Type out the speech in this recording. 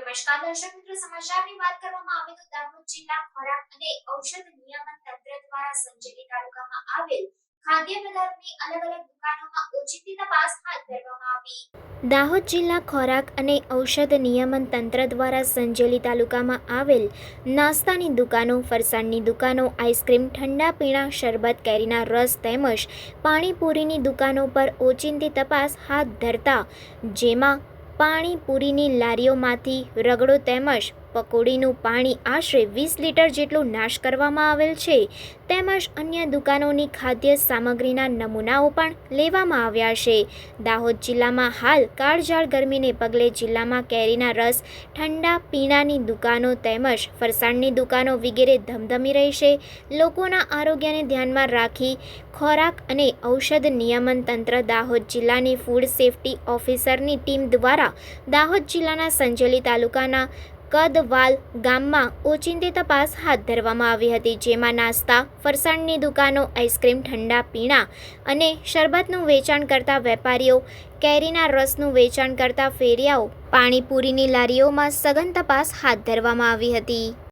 નમસ્કાર દર્શક મિત્રો, સમાચારની વાત કરવામાં આવે તો દાહોદ જિલ્લા ખોરાક અને ઔષધ નિયમન તંત્ર દ્વારા સંજેલી તાલુકામાં આવેલ ખાદ્ય પદાર્થની અલગ અલગ દુકાનોમાં ઓચિંતી તપાસ હાથ ધરવામાં આવી। દાહોદ જિલ્લા ખોરાક અને ઔષધ નિયમન તંત્ર દ્વારા સંજેલી તાલુકામાં આવેલ નાસ્તાની દુકાનો, ફરસાણની દુકાનો, આઈસ્ક્રીમ, ઠંડા પીણા, શરબત, કેરીના રસ તેમજ પાણીપુરીની દુકાનો પર ઓચિંતી તપાસ હાથ ધરતા જેમાં પાણીપુરીની લારીઓમાંથી રગડો તેમજ પકોડીનું પાણી આશરે 20 લીટર જેટલું નાશ કરવામાં આવેલ છે તેમજ અન્ય દુકાનોની ખાદ્ય સામગ્રીના નમૂનાઓ પણ લેવામાં આવ્યા છે। દાહોદ જિલ્લામાં હાલ કાળઝાળ ગરમીને પગલે જિલ્લામાં કેરીના રસ, ઠંડા પીણાની દુકાનો તેમજ ફરસાણની દુકાનો વગેરે ધમધમી રહી છે। લોકોના આરોગ્યને ધ્યાનમાં રાખી ખોરાક અને ઔષધ નિયમન તંત્ર દાહોદ જિલ્લાની ફૂડ સેફ્ટી ઓફિસરની ટીમ દ્વારા દાહોદ જિલ્લાના સંજેલી તાલુકાના કદવાલ ગામમાં ઓચિંતી તપાસ હાથ ધરવામાં આવી હતી, જેમાં નાસ્તા, ફરસાણની દુકાનો, આઈસ્ક્રીમ, ઠંડા પીણા અને શરબતનું વેચાણ કરતા વેપારીઓ, કેરીના રસનું વેચાણ કરતા ફેરિયાઓ, પાણીપુરીની લારીઓમાં સઘન તપાસ હાથ ધરવામાં આવી હતી।